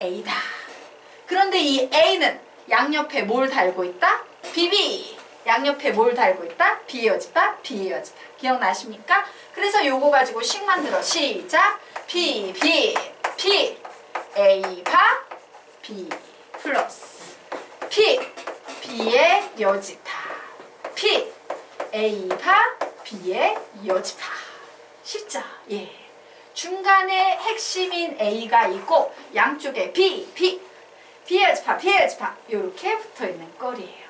A다. 그런데 이 A는 양옆에 뭘 달고 있다? BB. 양옆에 뭘 달고 있다? B의 여집합, B의 여집합. 기억나십니까? 그래서 요거 가지고 식 만들어. 시작. P, B, P, A바 B 플러스 P, B의 여집합. P, A바 B의 여집합. 쉽죠? 예. 중간에 핵심인 A가 있고 양쪽에 B, B, B의 여집합, B의 여집합 이렇게 붙어있는 꼴이에요.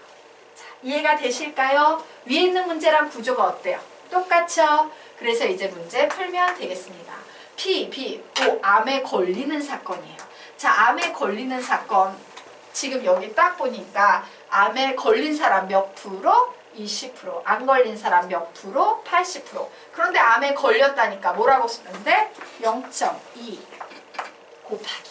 자, 이해가 되실까요? 위에 있는 문제랑 구조가 어때요? 똑같죠? 그래서 이제 문제 풀면 되겠습니다. P, B, O, 암에 걸리는 사건이에요. 자, 암에 걸리는 사건 지금 여기 딱 보니까 암에 걸린 사람 몇 프로? 20%. 안 걸린 사람 몇 프로? 80%. 그런데 암에 걸렸다니까 뭐라고 쓰면 돼? 0.2 곱하기.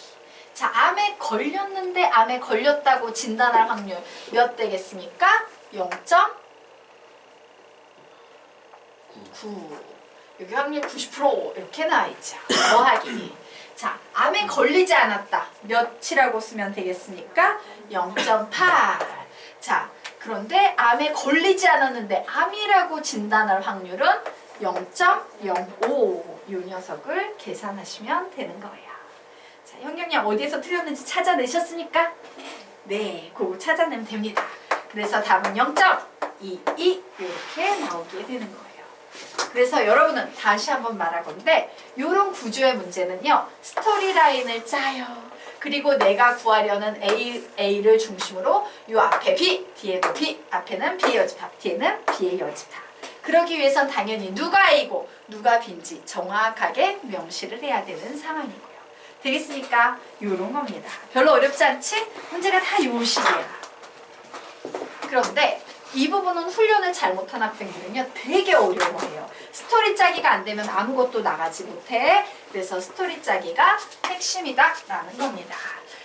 자, 암에 걸렸는데 암에 걸렸다고 진단할 확률 몇 되겠습니까? 0.9. 여기 확률 90% 이렇게 나와있죠. 더하기. 자, 암에 걸리지 않았다. 몇이라고 쓰면 되겠습니까? 0.8. 자, 그런데 암에 걸리지 않았는데 암이라고 진단할 확률은 0.05. 이 녀석을 계산하시면 되는 거예요. 자, 형경양 어디에서 틀렸는지 찾아내셨습니까? 네, 그거 찾아내면 됩니다. 그래서 답은 0.22 이렇게 나오게 되는 거예요. 그래서 여러분은 다시 한번 말하건대 이런 구조의 문제는요. 스토리라인을 짜요. 그리고 내가 구하려는 A를 중심으로 이 앞에 B, 뒤에도 B, 앞에는 B의 여집합, 뒤에는 B의 여집합. 그러기 위해선 당연히 누가 A고 누가 B인지 정확하게 명시를 해야 되는 상황이고요. 되겠습니까? 요런 겁니다. 별로 어렵지 않지? 문제가 다 요 식이야. 그런데 이 부분은 훈련을 잘못한 학생들은요 되게 어려워해요. 스토리 짜기가 안 되면 아무것도 나가지 못해. 그래서 스토리 짜기가 핵심이다 라는 겁니다.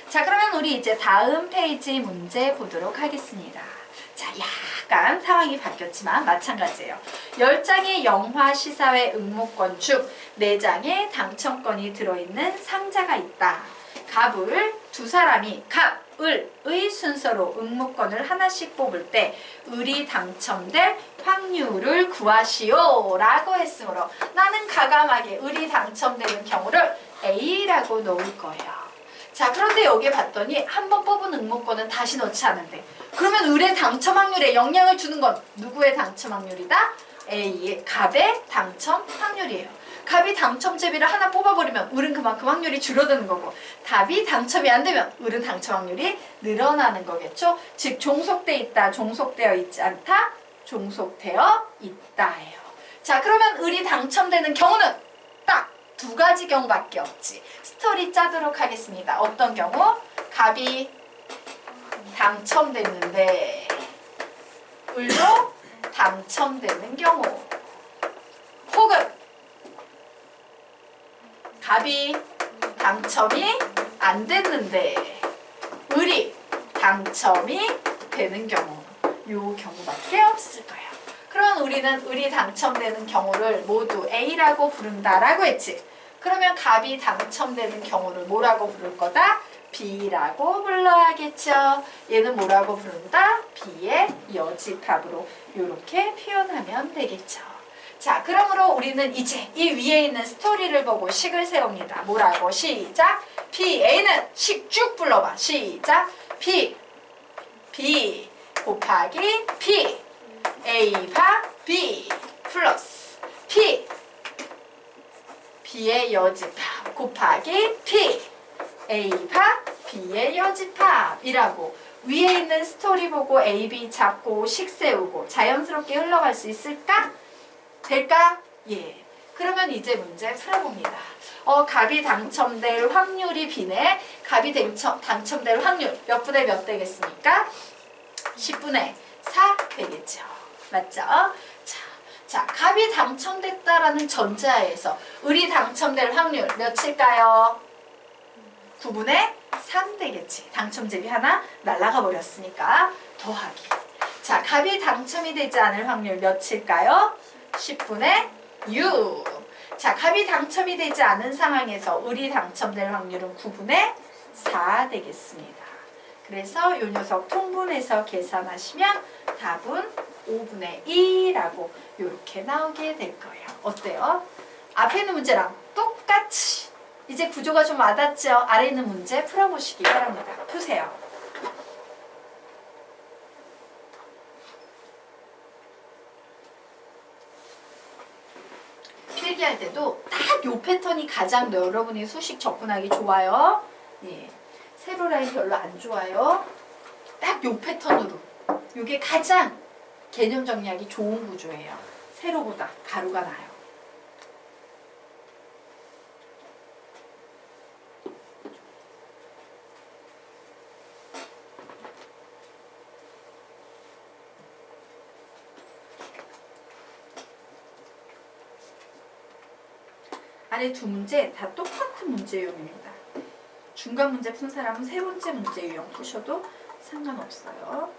자, 그러면 우리 이제 다음 페이지 문제 보도록 하겠습니다. 자, 약간 상황이 바뀌었지만 마찬가지예요. 10장의 영화 시사회 응모권 중 4장의 당첨권이 들어있는 상자가 있다. 갑을 두 사람이 을의 순서로 응모권을 하나씩 뽑을 때 을이 당첨될 확률을 구하시오 라고 했으므로 나는 과감하게 을이 당첨되는 경우를 A라고 놓을 거예요. 자, 그런데 여기 봤더니 한 번 뽑은 응모권은 다시 넣지 않은데 그러면 을의 당첨 확률에 영향을 주는 건 누구의 당첨 확률이다? A의 갑의 당첨 확률이에요. 갑이 당첨 제비를 하나 뽑아버리면 을은 그만큼 확률이 줄어드는 거고 답이 당첨이 안 되면 을은 당첨 확률이 늘어나는 거겠죠. 즉 종속돼 있다, 종속되어 있지 않다, 종속되어 있다예요. 자, 그러면 을이 당첨되는 경우는 딱 두 가지 경우밖에 없지. 스토리 짜도록 하겠습니다. 어떤 경우? 갑이 당첨됐는데 을도 당첨되는 경우, 혹은 갑이 당첨이 안 됐는데 을이 당첨이 되는 경우, 요 경우밖에 없을 거예요. 그러면 우리는 을이 당첨되는 경우를 모두 A라고 부른다라고 했지. 그러면 갑이 당첨되는 경우를 뭐라고 부를 거다? B라고 불러야겠죠. 얘는 뭐라고 부른다? B의 여집합으로 이렇게 표현하면 되겠죠. 자, 그러므로 우리는 이제 이 위에 있는 스토리를 보고 식을 세웁니다. 뭐라고? 시작! PA는 식 쭉 불러봐. 시작! P, B 곱하기 P, A바 B 플러스 P, B의 여집합 곱하기 P, A바 B의 여집합이라고 위에 있는 스토리 보고 A, B 잡고 식 세우고 자연스럽게 흘러갈 수 있을까? 될까? 예. 그러면 이제 문제 풀어봅니다. 갑이 당첨될 확률이 B네. 갑이 당첨될 확률 몇 분의 몇 되겠습니까? 10분의 4 되겠죠. 맞죠? 자, 갑이 당첨됐다라는 전제하에서 을이 당첨될 확률 몇일까요? 9분의 3 되겠지. 당첨제비 하나 날아가 버렸으니까 더하기. 자, 갑이 당첨이 되지 않을 확률 몇일까요? 10분의 6. 자, 갑이 당첨이 되지 않은 상황에서 을이 당첨될 확률은 9분의 4 되겠습니다. 그래서 이 녀석 통분해서 계산하시면 답은 5분의 2라고 이렇게 나오게 될 거예요. 어때요? 앞에 있는 문제랑 똑같이 이제 구조가 좀 와닿죠? 아래 있는 문제 풀어보시기 바랍니다. 푸세요. 필기할 때도 딱 요 패턴이 가장 여러분이 수식 접근하기 좋아요. 예. 세로 라인 별로 안 좋아요. 딱 요 패턴으로. 요게 가장 개념 정리하기 좋은 구조예요. 세로보다 가로가 나요. 안에 두 문제 다 똑같은 문제 유형입니다. 중간 문제 푼 사람은 세 번째 문제 유형 푸셔도 상관없어요.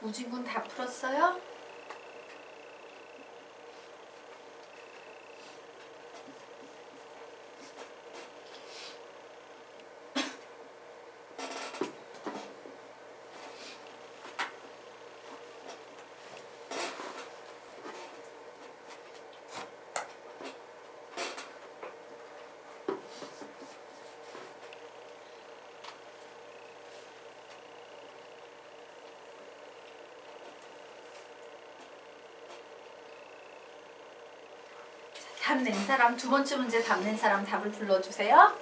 우진군 다 풀었어요? 답 낸 사람, 두 번째 문제 답 낸 사람 답을 불러주세요.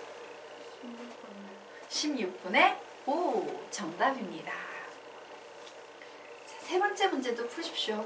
16분의 5 정답입니다. 자, 세 번째 문제도 푸십시오.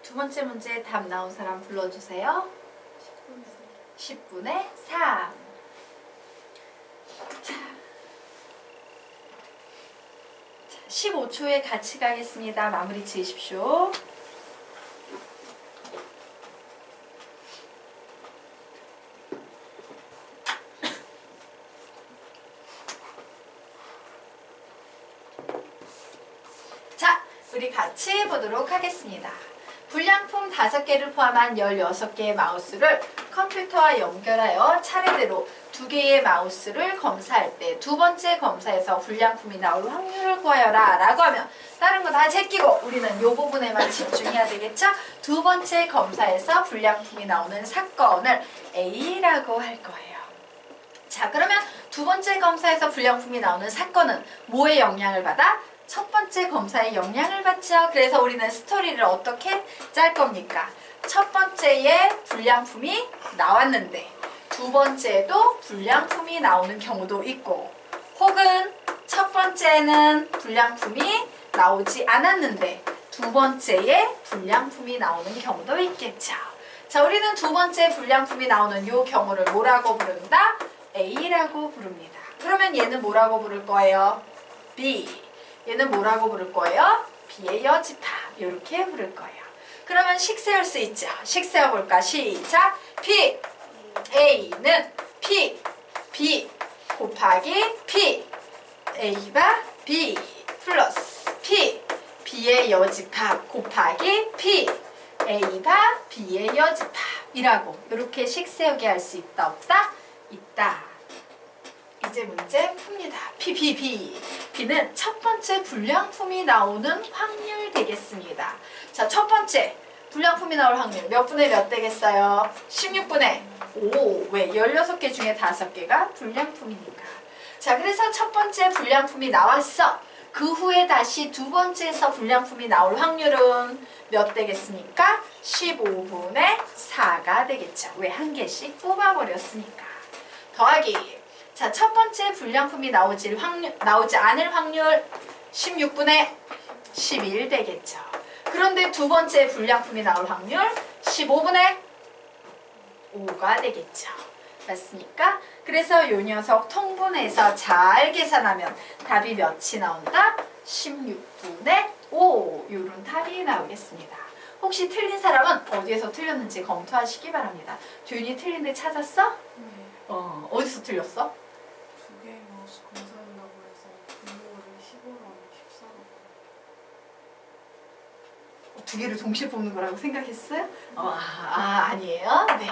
두 번째 문제 답 나온 사람 불러주세요. 10분의 3. 자, 15초에 같이 가겠습니다. 마무리 지으십시오. 자, 우리 같이 보도록 하겠습니다. 불량품 5개를 포함한 16개의 마우스를 컴퓨터와 연결하여 차례대로 2개의 마우스를 검사할 때 두 번째 검사에서 불량품이 나올 확률을 구하여라 라고 하면 다른 거 다 제끼고 우리는 이 부분에만 집중해야 되겠죠? 두 번째 검사에서 불량품이 나오는 사건을 A라고 할 거예요. 자, 그러면 두 번째 검사에서 불량품이 나오는 사건은 뭐의 영향을 받아? 첫 번째 검사에 영향을 받죠. 그래서 우리는 스토리를 어떻게 짤 겁니까? 첫 번째에 불량품이 나왔는데 두 번째에도 불량품이 나오는 경우도 있고, 혹은 첫 번째는 불량품이 나오지 않았는데 두 번째에 불량품이 나오는 경우도 있겠죠. 자, 우리는 두 번째 불량품이 나오는 이 경우를 뭐라고 부른다? A라고 부릅니다. 그러면 얘는 뭐라고 부를 거예요? B. 얘는 뭐라고 부를 거예요? B의 여집합. 이렇게 부를 거예요. 그러면 식 세울 수 있죠. 식 세워볼까? 시작! P A는 P B 곱하기 P A가 B 플러스 P B의 여집합 곱하기 P A가 B의 여집합이라고 이렇게 식 세우게 할 수 있다 없다? 있다. 이제 문제 풉니다. P B는 첫 번째 불량품이 나오는 확률 되겠습니다. 자, 첫 번째 불량품이 나올 확률 몇 분의 몇 되겠어요? 16분의 5. 왜? 16개 중에 5개가 불량품이니까. 자, 그래서 첫 번째 불량품이 나왔어. 그 후에 다시 두 번째에서 불량품이 나올 확률은 몇 되겠습니까? 15분의 4가 되겠죠. 왜? 한 개씩 뽑아버렸으니까. 더하기. 자, 첫 번째 불량품이 나오지 않을 확률 16분의 11 되겠죠. 그런데 두 번째 불량품이 나올 확률 15분의 5가 되겠죠. 맞습니까? 그래서 요 녀석 통분해서 잘 계산하면 답이 몇이 나온다? 16분의 5. 요런 답이 나오겠습니다. 혹시 틀린 사람은 어디에서 틀렸는지 검토하시기 바랍니다. 듀니 틀린 데 찾았어? 네. 어디서 틀렸어? 두 개 마우스 검사한다고 해서 분모를 15랑 14로. 두 개를 동시에 뽑는 거라고 생각했어요? 아니에요. 네.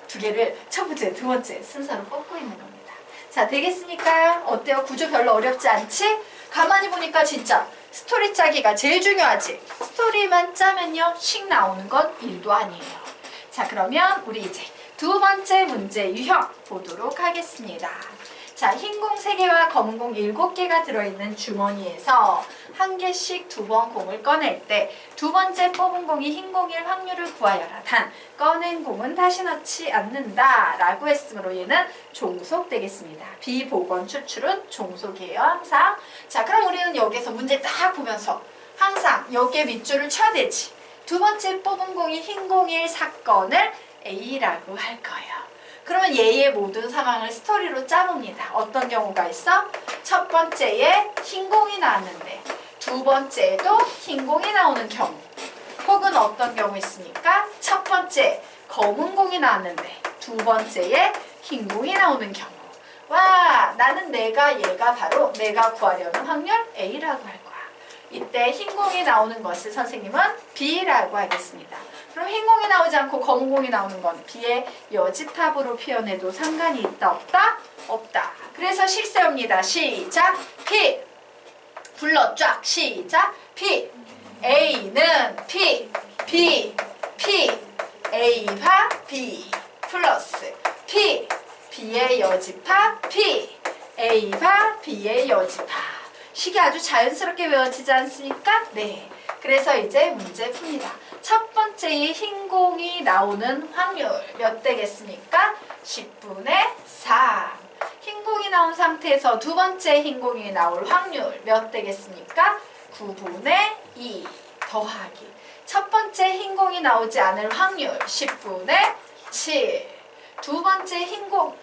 두 개를 첫 번째, 두 번째 순서로 뽑고 있는 겁니다. 자, 되겠습니까? 어때요? 구조 별로 어렵지 않지? 가만히 보니까 진짜 스토리 짜기가 제일 중요하지. 스토리만 짜면요, 식 나오는 건 1도 아니에요. 자, 그러면 우리 이제 두 번째 문제 유형 보도록 하겠습니다. 자, 흰 공 3개와 검은 공 7개가 들어있는 주머니에서 한 개씩 두 번 공을 꺼낼 때 두 번째 뽑은 공이 흰 공일 확률을 구하여라. 단, 꺼낸 공은 다시 넣지 않는다 라고 했으므로 얘는 종속되겠습니다. 비보건 추출은 종속이에요, 항상. 자, 그럼 우리는 여기서 문제 딱 보면서 항상 여기에 밑줄을 쳐야 되지. 두 번째 뽑은 공이 흰 공일 사건을 A라고 할 거예요. 그러면 얘의 모든 상황을 스토리로 짜봅니다. 어떤 경우가 있어? 첫 번째에 흰 공이 나왔는데 두 번째에도 흰 공이 나오는 경우, 혹은 어떤 경우 있습니까? 첫 번째 검은 공이 나왔는데 두 번째에 흰 공이 나오는 경우. 와, 나는 얘가 바로 내가 구하려는 확률 A라고 할 거야. 이때 흰 공이 나오는 것을 선생님은 B라고 하겠습니다. 그럼 흰 공이 나오지 않고 검은 공이 나오는 건 B의 여집합으로 표현해도 상관이 있다 없다? 없다. 그래서 식 세웁니다. 시작! P 불러 쫙 시작! P A는 P B P A와 B 플러스 P B의 여집합 P A와 B의 여집합. 식이 아주 자연스럽게 외워지지 않습니까? 네. 그래서 이제 문제 풉니다. 첫 번째의 흰 공이 나오는 확률 몇 되겠습니까? 10분의 3. 흰 공이 나온 상태에서 두 번째 흰 공이 나올 확률 몇 되겠습니까? 9분의 2 더하기. 첫 번째 흰 공이 나오지 않을 확률 10분의 7. 두 번째 흰 공,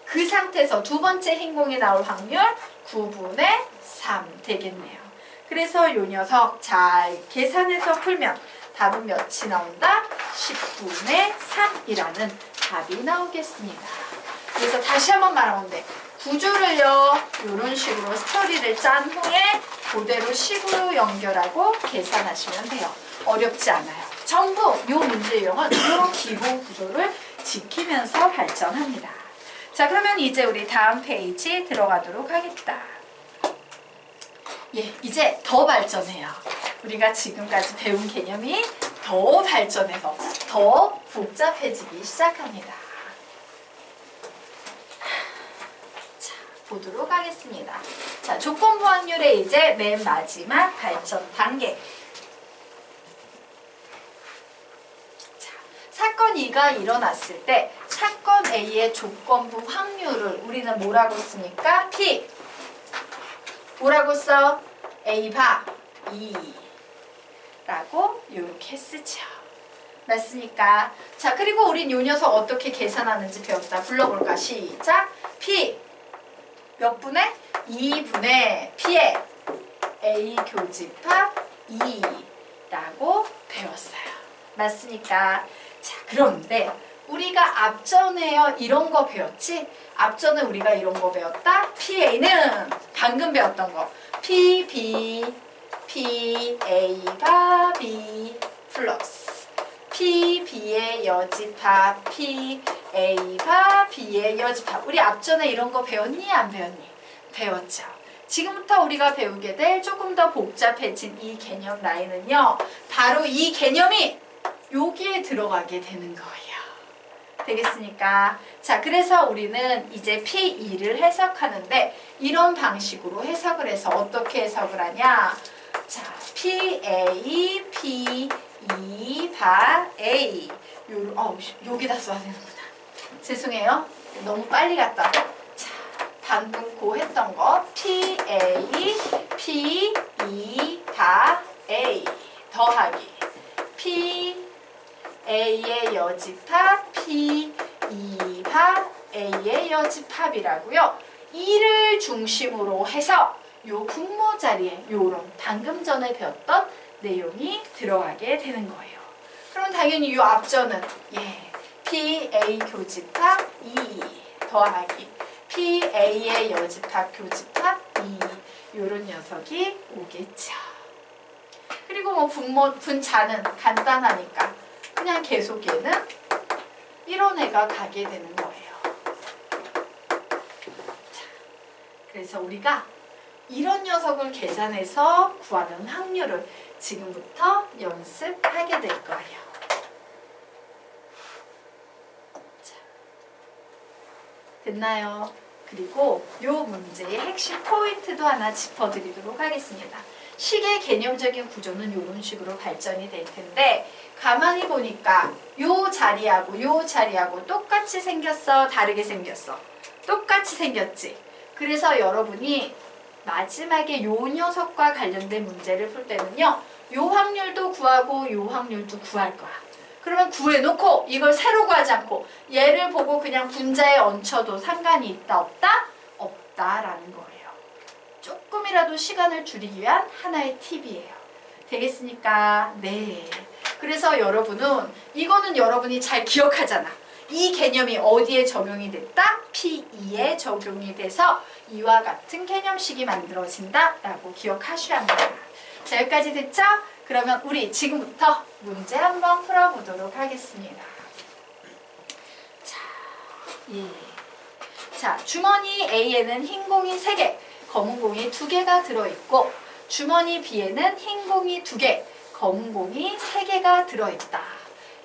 그 상태에서 두 번째 흰 공이 나올 확률 9분의 3 되겠네요. 그래서 요 녀석 잘 계산해서 풀면 답은 몇이 나온다? 10분의 3이라는 답이 나오겠습니다. 그래서 다시 한번 말하건데 구조를요, 이런 식으로 스토리를 짠 후에 그대로 식으로 연결하고 계산하시면 돼요. 어렵지 않아요. 전부 이 문제 유형은 이런 기본 구조를 지키면서 발전합니다. 자, 그러면 이제 우리 다음 페이지 들어가도록 하겠다. 예, 이제 더 발전해요. 우리가 지금까지 배운 개념이 더 발전해서 더 복잡해지기 시작합니다. 자, 보도록 하겠습니다. 자, 조건부 확률의 이제 맨 마지막 발전 단계. 자, 사건 2가 일어났을 때 사건 A의 조건부 확률을 우리는 뭐라고 씁니까? P. 뭐라고 써? A 바 2 라고 이렇게 쓰죠. 맞습니까? 자, 그리고 우린 요 녀석 어떻게 계산하는지 배웠다. 불러볼까? 시작! P 몇 분의? 2분의 P의 A 교집합 2 라고 배웠어요. 맞습니까? 자, 그런데 우리가 앞전에요 이런 거 배웠지? 앞전에 우리가 이런 거 배웠다? PA는 방금 배웠던 거 PB, PA가 B 플러스 PB의 여집합, PA가 B의 여집합. 우리 앞전에 이런 거 배웠니? 안 배웠니? 배웠죠. 지금부터 우리가 배우게 될 조금 더 복잡해진 이 개념 라인은요. 바로 이 개념이 여기에 들어가게 되는 거예요. 되겠습니까? 자, 그래서 우리는 이제 P2를 해석하는데 이런 방식으로 해석을 해서 어떻게 해석을 하냐? 자, PA, P2, 바 A. 여기다 써야 되는구나. 죄송해요. 너무 빨리 갔다. 자, 방금 고 했던 거 PA, P2, 바 A 더하기 P A의 여집합 P 2바 A의 여집합이라고요. 이를 중심으로 해서 요 분모 자리에 요런 방금 전에 배웠던 내용이 들어가게 되는 거예요. 그럼 당연히 요 앞전은 PA 교집합 2 더하기 PA의 여집합 교집합 2 요런 녀석이 오겠죠. 그리고 뭐 분자는 간단하니까 그냥 계속 얘는 1원회가 가게 되는 거예요. 자, 그래서 우리가 이런 녀석을 계산해서 구하는 확률을 지금부터 연습하게 될 거예요. 자, 됐나요? 그리고 이 문제의 핵심 포인트도 하나 짚어드리도록 하겠습니다. 식의 개념적인 구조는 이런 식으로 발전이 될 텐데 가만히 보니까 요 자리하고 똑같이 생겼어? 다르게 생겼어? 똑같이 생겼지? 그래서 여러분이 마지막에 요 녀석과 관련된 문제를 풀 때는요 요 확률도 구하고 요 확률도 구할 거야. 그러면 구해놓고 이걸 새로 구하지 않고 얘를 보고 그냥 분자에 얹혀도 상관이 있다 없다? 없다라는 거예요. 조금이라도 시간을 줄이기 위한 하나의 팁이에요. 되겠습니까? 네. 그래서 여러분은 이거는 여러분이 잘 기억하잖아. 이 개념이 어디에 적용이 됐다? P2에 적용이 돼서 이와 같은 개념식이 만들어진다 라고 기억하셔야 합니다. 자, 여기까지 됐죠? 그러면 우리 지금부터 문제 한번 풀어보도록 하겠습니다. 자, 주머니 A에는 흰 공이 3개, 검은 공이 2개가 들어있고 주머니 B에는 흰 공이 2개, 검은 공이 3개가 들어있다.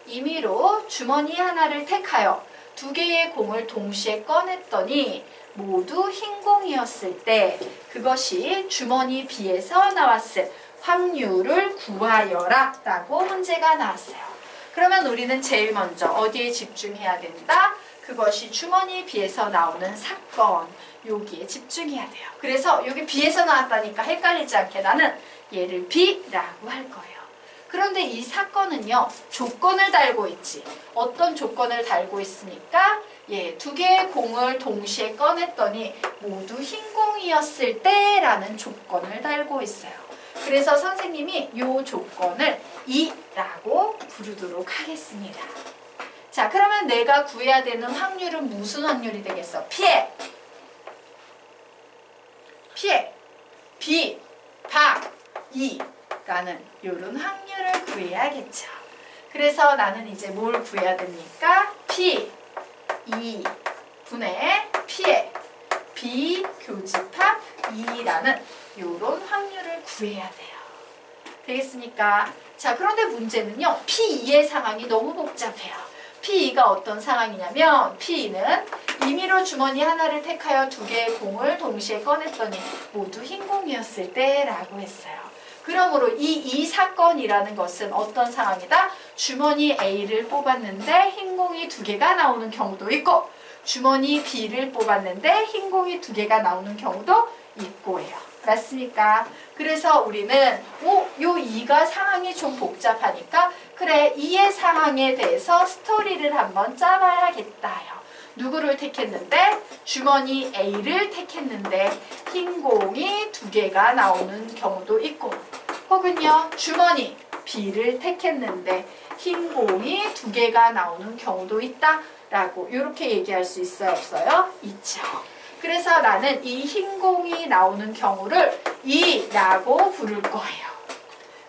임의로 주머니 하나를 택하여 2개의 공을 동시에 꺼냈더니 모두 흰 공이었을 때 그것이 주머니 B에서 나왔을 확률을 구하여라 라고 문제가 나왔어요. 그러면 우리는 제일 먼저 어디에 집중해야 된다? 그것이 주머니 B에서 나오는 사건, 여기에 집중해야 돼요. 그래서 여기 B에서 나왔다니까 헷갈리지 않게 나는 얘를 B라고 할 거예요. 그런데 이 사건은요, 조건을 달고 있지. 어떤 조건을 달고 있습니까? 2개의 공을 동시에 꺼냈더니 모두 흰 공이었을 때 라는 조건을 달고 있어요. 그래서 선생님이 이 조건을 2라고 부르도록 하겠습니다. 자, 그러면 내가 구해야 되는 확률은 무슨 확률이 되겠어? 피해, B, 바, 2라는 이런 확률을 구해야겠죠. 그래서 나는 이제 뭘 구해야 됩니까? P, 2분의 P의 B 교집합 2라는 이런 확률을 구해야 돼요. 되겠습니까? 자, 그런데 문제는요. P2의 상황이 너무 복잡해요. P2가 어떤 상황이냐면 P2는 임의로 주머니 하나를 택하여 2개의 공을 동시에 꺼냈더니 모두 흰 공이었을 때 라고 했어요. 그러므로 이 사건이라는 것은 어떤 상황이다? 주머니 A를 뽑았는데 흰 공이 2개가 나오는 경우도 있고 주머니 B를 뽑았는데 흰 공이 2개가 나오는 경우도 있고예요. 맞습니까? 그래서 우리는 요 2가 상황이 좀 복잡하니까 그래 2의 상황에 대해서 스토리를 한번 짜봐야겠다요. 누구를 택했는데? 주머니 A를 택했는데 흰 공이 2개가 나오는 경우도 있고 혹은요 주머니 B를 택했는데 흰 공이 2개가 나오는 경우도 있다 라고 이렇게 얘기할 수 있어요? 없어요? 있죠. 그래서 나는 이 흰 공이 나오는 경우를 2라고 부를 거예요.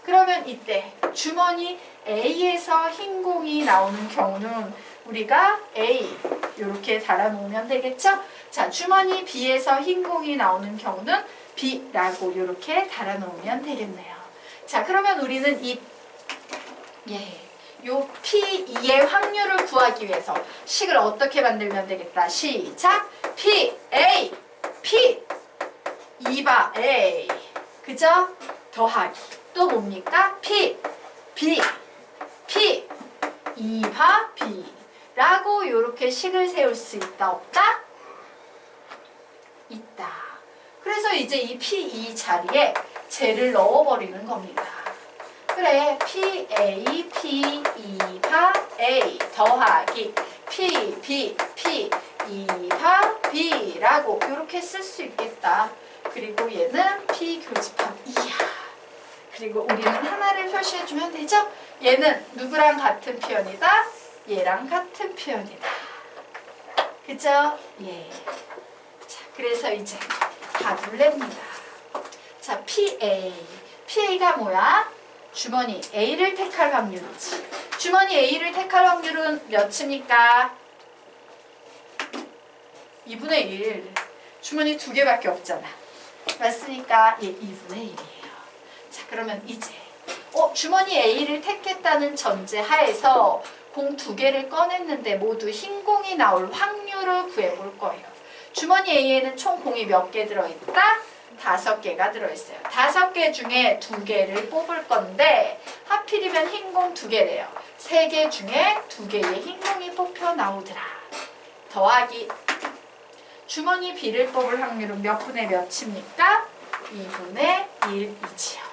그러면 이때 주머니 A에서 흰 공이 나오는 경우는 우리가 A 이렇게 달아놓으면 되겠죠? 자, 주머니 B에서 흰 공이 나오는 경우는 B라고 이렇게 달아놓으면 되겠네요. 자, 그러면 우리는 요 P2의 확률을 구하기 위해서 식을 어떻게 만들면 되겠다. 시작! P, A, P, 2바 A. 그죠? 더하기. 또 뭡니까? P, B, P, 2바 B. 라고 이렇게 식을 세울 수 있다, 없다? 있다. 그래서 이제 이 P2 자리에 쟤를 넣어버리는 겁니다. 그래, PA, P2바 A 더하기 P, B, P, 2바 B라고 이렇게 쓸 수 있겠다. 그리고 얘는 P 교집합 2야. 그리고 우리는 하나를 표시해주면 되죠? 얘는 누구랑 같은 표현이다? 얘랑 같은 표현이다. 그죠? 예. 자, 그래서 이제 답을 냅니다. 자, PA. PA가 뭐야? 주머니 A를 택할 확률이지. 주머니 A를 택할 확률은 몇입니까? 2분의 1. 주머니 2개밖에 없잖아. 맞습니까? 예, 2분의 1이에요. 자, 그러면 이제 주머니 A를 택했다는 전제 하에서 공 2개를 꺼냈는데 모두 흰 공이 나올 확률을 구해볼 거예요. 주머니 A에는 총 공이 몇 개 들어있다? 5개가 들어있어요. 5개 중에 2개를 뽑을 건데 하필이면 흰 공 2개래요. 3개 중에 2개의 흰 공이 뽑혀 나오더라. 더하기 주머니 B를 뽑을 확률은 몇 분의 몇입니까? 2분의 1이지요.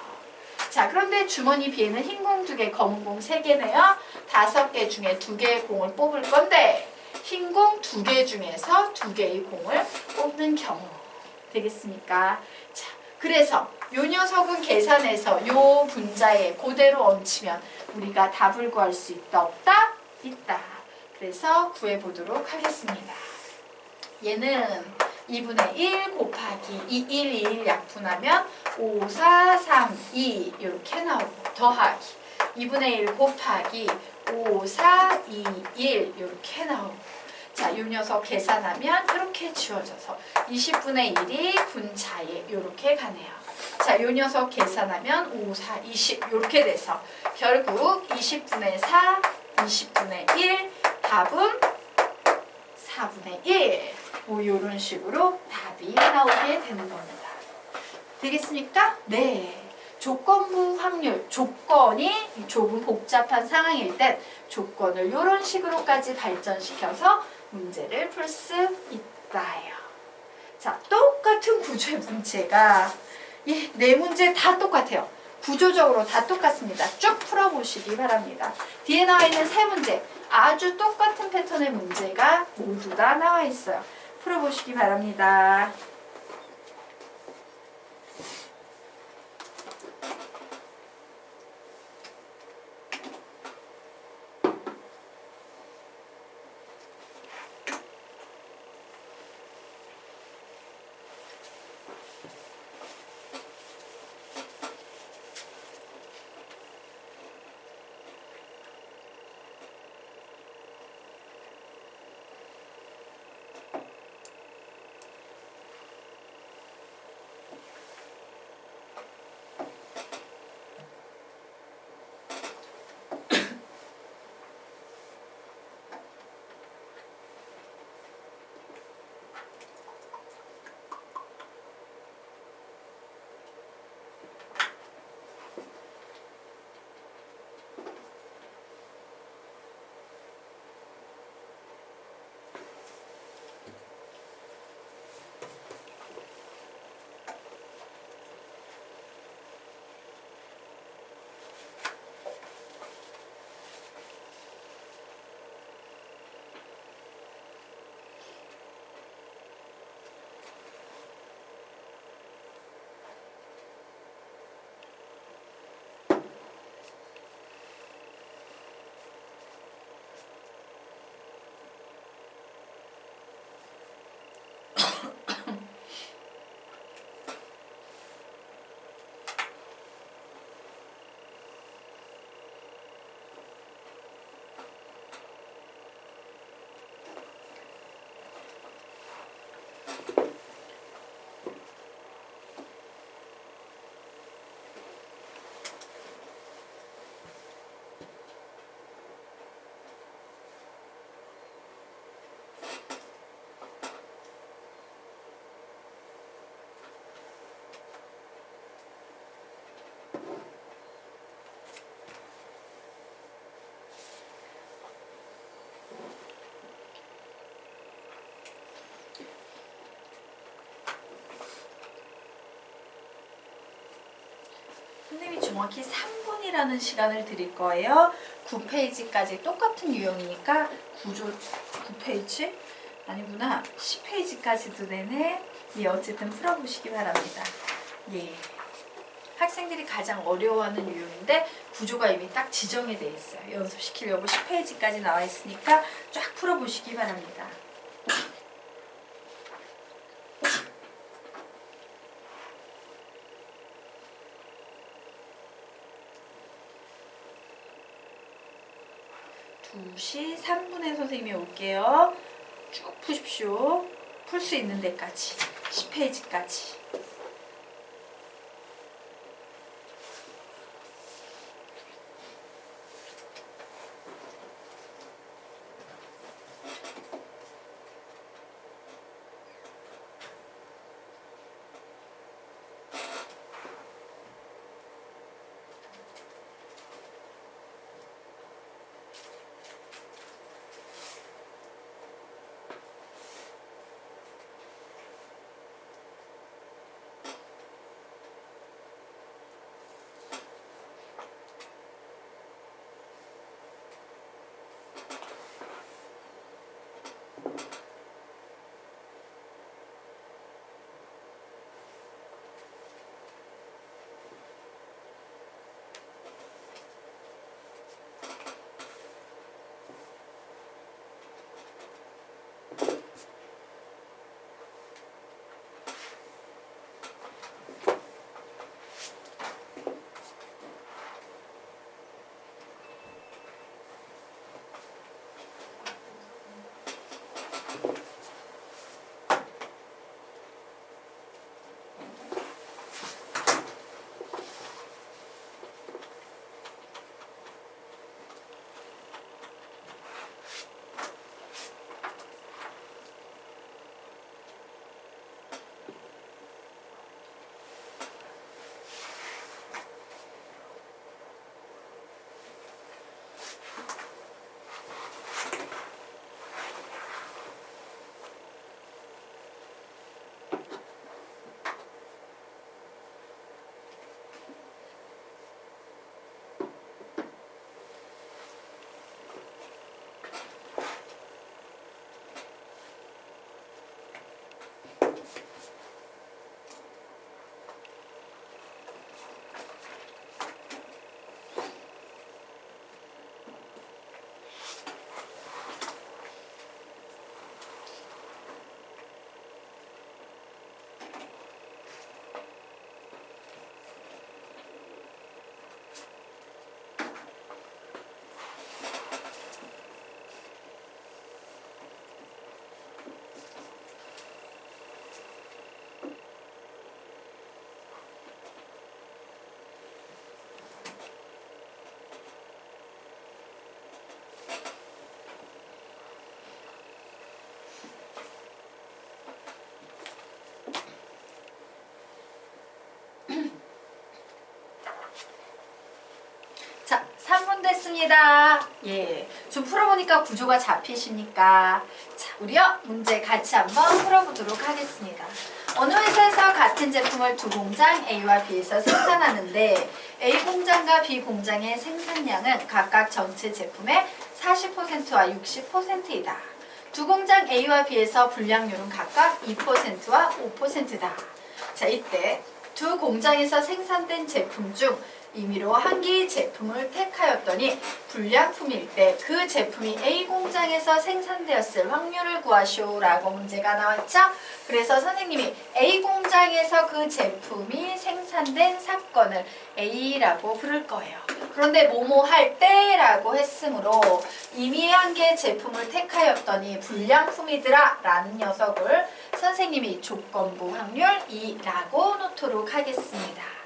자, 그런데 주머니 B에는 흰 공 2개, 검은 공 3개네요. 5개 중에 2개의 공을 뽑을 건데 흰 공 2개 중에서 2개의 공을 뽑는 경우 되겠습니까? 자, 그래서 요 녀석은 계산해서 요 분자에 그대로 얹히면 우리가 답을 구할 수 있다, 없다? 있다. 그래서 구해보도록 하겠습니다. 얘는 2분의 1 곱하기 2, 1, 2, 1 약분하면 5, 4, 3, 2 이렇게 나오고 더하기 2분의 1 곱하기 5, 4, 2, 1 이렇게 나오고 자, 이 녀석 계산하면 이렇게 지워져서 20분의 1이 분자에 이렇게 가네요. 자, 이 녀석 계산하면 5, 4, 20 이렇게 돼서 결국 20분의 4, 20분의 1 답은 4분의 1 뭐 이런 식으로 답이 나오게 되는 겁니다. 되겠습니까? 네. 조건부 확률, 조건이 조금 복잡한 상황일 땐 조건을 이런 식으로까지 발전시켜서 문제를 풀 수 있다요. 자, 똑같은 구조의 문제가 네 문제 다 똑같아요. 구조적으로 다 똑같습니다. 쭉 풀어보시기 바랍니다. 뒤에 나와 있는 3문제 아주 똑같은 패턴의 문제가 모두 다 나와 있어요. 풀어보시기 바랍니다. 정확히 3분이라는 시간을 드릴 거예요. 9페이지까지 똑같은 유형이니까 9페이지? 아니구나. 10페이지까지도 되네. 예, 어쨌든 풀어보시기 바랍니다. 예. 학생들이 가장 어려워하는 유형인데 구조가 이미 딱 지정이 돼 있어요. 연습시키려고 10페이지까지 나와 있으니까 쫙 풀어보시기 바랍니다. 두 시 3분에 선생님이 올게요. 쭉 푸십시오. 풀 수 있는 데까지 10페이지까지. 자, 3분 됐습니다. 예, 좀 풀어보니까 구조가 잡히십니까? 자, 우리요 문제 같이 한번 풀어보도록 하겠습니다. 어느 회사에서 같은 제품을 두 공장 A와 B에서 생산하는데 A 공장과 B 공장의 생산량은 각각 전체 제품의 40%와 60%이다. 두 공장 A와 B에서 불량률은 각각 2%와 5%다. 자, 이때 두 공장에서 생산된 제품 중 임의로 한 개의 제품을 택하였더니 불량품일 때 그 제품이 A 공장에서 생산되었을 확률을 구하시오 라고 문제가 나왔죠. 그래서 선생님이 A 공장에서 그 제품이 생산된 사건을 A라고 부를 거예요. 그런데 뭐뭐 할 때라고 했으므로 임의 한 개의 제품을 택하였더니 불량품이더라 라는 녀석을 선생님이 조건부 확률 2라고 놓도록 하겠습니다.